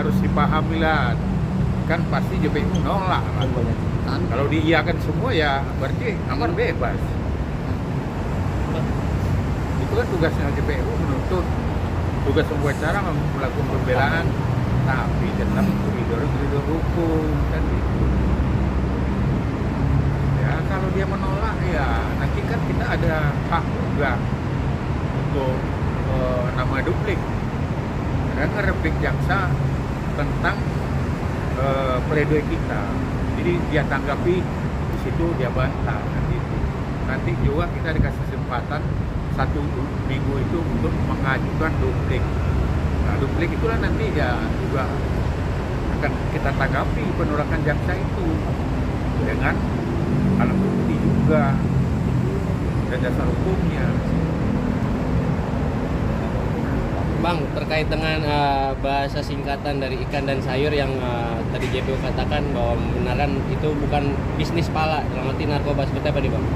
Harus dipahami lah, kan pasti JPU nolak lah. Kalau diiyakan semua ya berarti Amar bebas. Itu kan tugasnya JPU menuntut, tugas pengacara melakukan pembelaan, tapi tetap koridor hukum kan gitu. Ya kalau dia menolak ya nanti kan kita ada hak juga untuk nama duplik. Karena replik jaksa tentang pledoi kita, jadi dia tanggapi di situ, dia bantah kan gitu. Nanti juga kita dikasih kesempatan 1 minggu itu untuk mengajukan duplik. Nah duplik itulah nanti ya juga akan kita tanggapi penolakan jaksa itu dengan alat bukti juga dan dasar hukumnya. Bang, terkait dengan bahasa singkatan dari ikan dan sayur yang tadi JPU katakan bahwa membenarkan itu bukan bisnis pala, dalam arti narkoba, seperti apa nih Bang?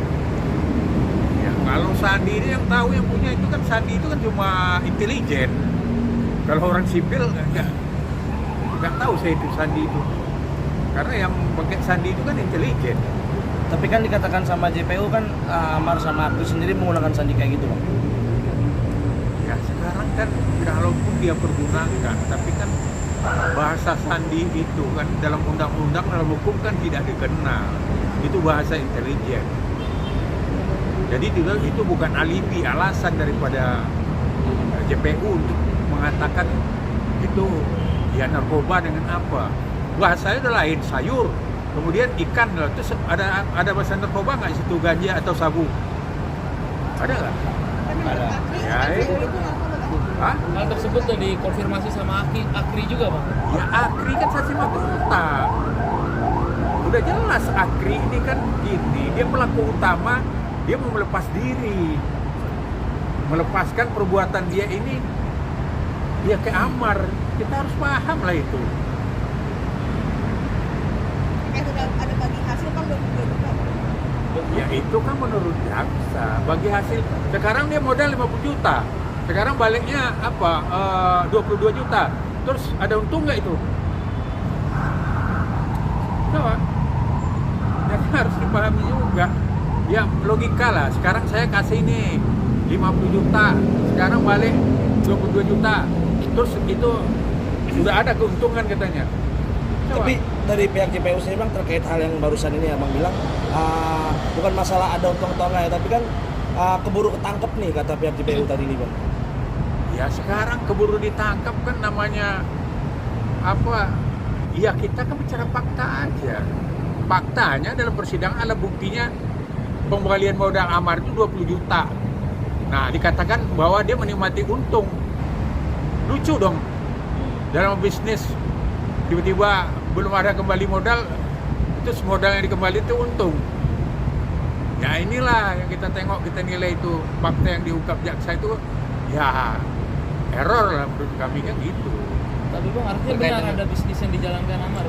Ya, kalau Sandi ini yang tahu, yang punya itu kan Sandi itu kan cuma intelijen. Kalau orang sipil nggak tahu saya itu Sandi itu. Karena yang pakai Sandi itu kan intelijen. Tapi kan dikatakan sama JPU kan Amar sama Akri sendiri menggunakan sandi kayak gitu Bang. Ya sekarang kan walaupun dia pergunakan, tapi kan bahasa sandi itu kan dalam undang-undang, dalam hukum kan tidak dikenal. Itu bahasa intelijen. Jadi itu bukan alibi, alasan daripada JPU untuk mengatakan itu ya narkoba dengan apa. Bahasanya udah lain, sayur, kemudian ikan. Terus ada bahasa narkoba nggak di situ, ganja atau sabu? Ada nggak? Ada. Ya, hah? Hal tersebut sudah dikonfirmasi sama Akri juga Bang? Ya Akri kan saksi fakta. Udah jelas Akri ini kan gini, dia pelaku utama, dia mau melepas diri, melepaskan perbuatan dia ini, dia ke Amar. Kita harus paham lah itu. Sudah ada bagi hasil kan belum juga. Ya itu kan menurut jaksa bagi hasil. Sekarang dia modal 50 juta, sekarang baliknya apa 22 juta. Terus ada untung nggak itu? Coba ya, harus dipahami juga. Ya logika lah, sekarang saya kasih ini 50 juta, sekarang balik 22 juta. Terus itu sudah ada keuntungan katanya. Coba. Tapi dari pihak JPU sendiri Bang, terkait hal yang barusan ini Abang bilang bukan masalah ada untung atau enggak ya, tapi kan keburu ketangkep nih kata pihak JPU tadi nih Bang. Ya sekarang keburu ditangkap kan namanya apa? Ya kita kan bicara fakta aja. Faktanya dalam persidangan ada buktinya pembalian modal Amar itu 20 juta. Nah dikatakan bahwa dia menikmati untung. Lucu dong. Dalam bisnis tiba-tiba belum ada kembali modal, terus modal yang dikembali itu untung. Ya inilah yang kita tengok, kita nilai itu fakta yang diungkap jaksa itu ya error lah menurut kami kan gitu. Tapi Bang, artinya benar ada bisnis yang dijalankan Amar?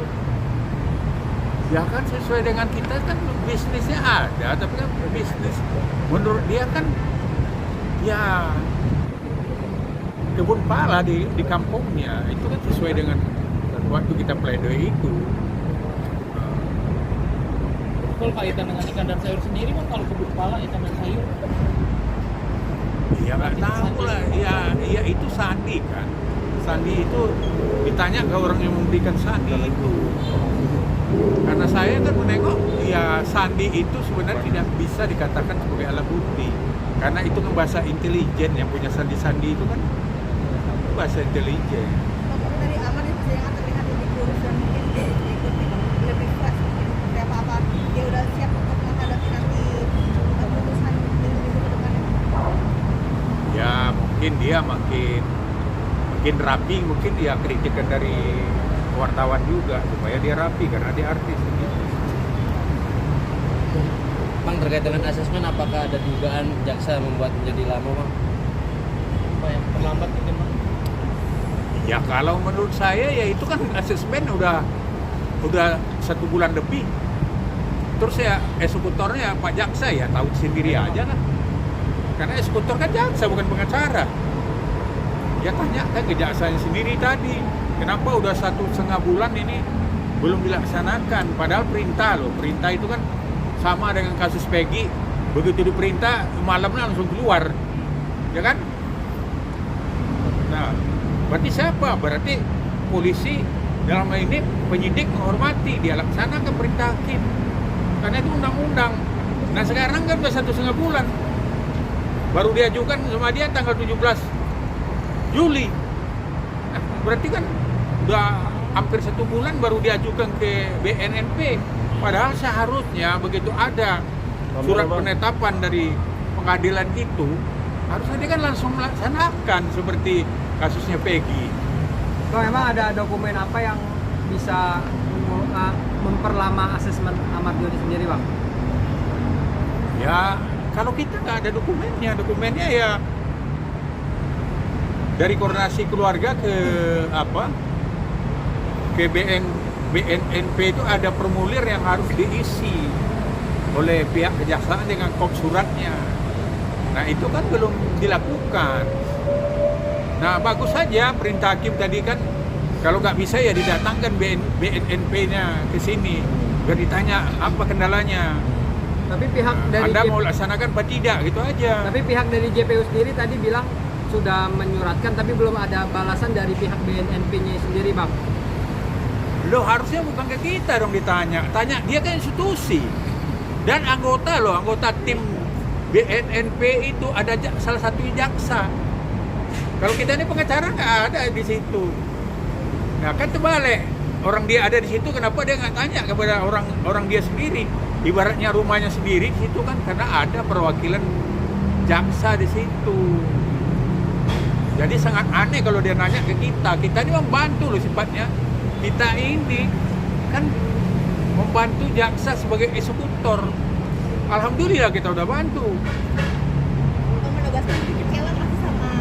Ya kan sesuai dengan kita kan bisnisnya ada, tapi kan bisnis menurut dia kan ya kebun pala di kampungnya, itu kan sesuai dengan waktu kita pledoi itu. Kalau kaitan dengan ikan dan sayur sendiri Bang, kalau kebun pala ikan dan sayur? Ya nggak tahu lah, ya itu Sandi kan. Sandi itu ditanya ke orang yang memberikan Sandi itu. Karena saya kan menengok, ya Sandi itu sebenarnya tidak bisa dikatakan sebagai alat bukti. Karena itu kan bahasa intelijen, yang punya sandi-sandi itu kan bahasa intelijen. Dari Amar itu yang terlihat lebih kurus dan mungkin diikuti lebih fresh mungkin seperti apa dia udah siap untuk menghadapi nanti putusan minggu ke depannya. Ya mungkin dia makin rapi, mungkin dia kritikan dari wartawan juga supaya dia rapi karena dia artis gitu. Bang, terkait dengan asesmen, apakah ada dugaan jaksa membuat menjadi lama Bang? Apa yang terlambat mungkin Bang? Ya kalau menurut saya ya itu kan asesmen udah 1 bulan lebih. Terus ya eksekutornya Pak Jaksa ya tahu sendiri aja lah. Karena eksekutor kan jaksa bukan pengacara. Ya tanyakan ke jaksanya sendiri tadi. Kenapa udah 1,5 bulan ini belum dilaksanakan? Padahal perintah loh. Perintah itu kan sama dengan kasus Peggy. Begitu diperintah malamnya langsung keluar. Ya kan? Nah, berarti siapa? Berarti polisi dalam hal ini penyidik menghormati, dia laksanakan perintah hakim. Karena itu undang-undang. Nah sekarang kan udah 1,5 bulan. Baru diajukan sama dia tanggal 17 Juli. Nah, berarti kan udah hampir 1 bulan baru diajukan ke BNNP. Padahal seharusnya begitu ada surat penetapan dari pengadilan itu, harusnya dia kan langsung melaksanakan seperti kasusnya Peggy. So, emang ada dokumen apa yang bisa memperlama asesmen Ahmad Doni sendiri, Bang? Ya, kalau kita nggak ada dokumennya ya dari koordinasi keluarga ke BNNP itu ada formulir yang harus diisi oleh pihak kejaksaan dengan kop suratnya. Nah itu kan belum dilakukan. Nah bagus saja perintah hakim tadi kan, kalau nggak bisa ya didatangkan BNNP-nya ke sini biar ditanya apa kendalanya. Tapi pihak dari Anda mau laksanakan apa tidak, gitu aja. Tapi pihak dari JPU sendiri tadi bilang sudah menyuratkan, tapi belum ada balasan dari pihak BNNP-nya sendiri, Bang. Loh harusnya bukan ke kita dong ditanya. Tanya, dia kan institusi. Dan anggota tim BNNP itu ada salah satu jaksa. Kalau kita ini pengacara nggak ada di situ. Nah kan terbalik. Orang dia ada di situ, kenapa dia nggak tanya kepada orang dia sendiri? Ibaratnya rumahnya sendiri di situ kan, karena ada perwakilan jaksa di situ. Jadi sangat aneh kalau dia nanya ke kita. Kita ini membantu loh sifatnya. Kita ini kan membantu jaksa sebagai eksekutor. Alhamdulillah kita udah bantu. Untuk menegaskan kecewa masih sama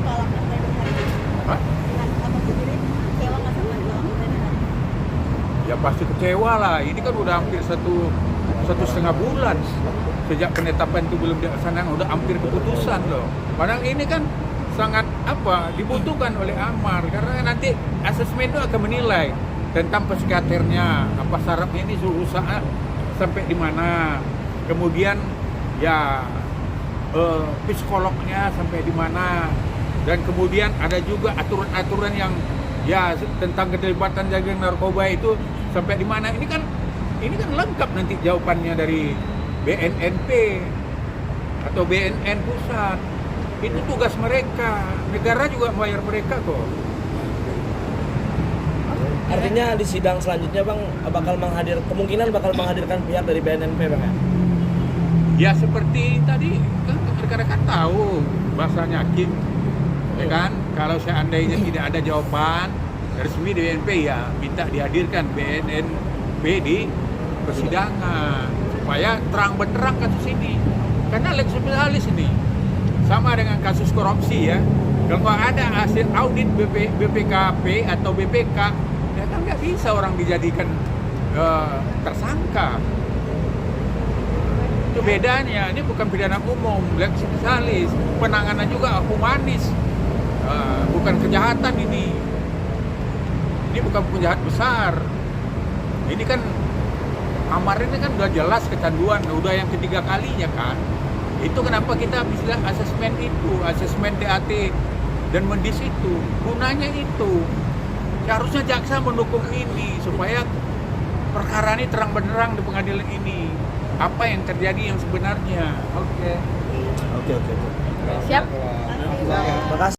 penolakan dari hari ini. Hah? Nah, apa sendiri kecewa nggak sama penolakan dari hari ini? Ya pasti kecewa lah. Ini kan udah hampir satu 1,5 bulan sejak penetapan itu belum dilaksanakan, udah hampir keputusan loh. Padahal ini kan sangat dibutuhkan oleh Amar, karena nanti asesmen itu akan menilai tentang psikiaternya, apa sarafnya ini suhu usaha sampai di mana, kemudian ya psikolognya sampai di mana, dan kemudian ada juga aturan-aturan yang ya tentang keterlibatan jaringan narkoba itu sampai di mana. Ini kan lengkap nanti jawabannya dari BNNP atau BNN pusat. Itu tugas mereka, negara juga bayar mereka kok. Artinya di sidang selanjutnya Bang kemungkinan bakal menghadirkan pihak dari BNNP Bang ya? Ya seperti tadi kan rekan-rekan tahu bahasanya hakim, ya kan? Kalau seandainya tidak ada jawaban resmi dari BNNP ya minta dihadirkan BNNP di persidangan supaya terang benderang kasus ini. Karena lex spesialis ini sama dengan kasus korupsi ya. Kalau ada hasil audit BPKP atau BPK, ya kan nggak bisa orang dijadikan tersangka. Itu bedanya. Ini bukan pidana umum, lex spesialis, penanganan juga humanis, bukan kejahatan ini. Ini bukan penjahat besar. Ini kan Amar ini kan udah jelas kecanduan, udah yang ketiga kalinya kan. Itu kenapa kita bisa asesmen DAT dan mendis itu, gunanya itu. Seharusnya jaksa mendukung ini supaya perkara ini terang benderang di pengadilan ini. Apa yang terjadi yang sebenarnya. Oke. Siap. Makasih.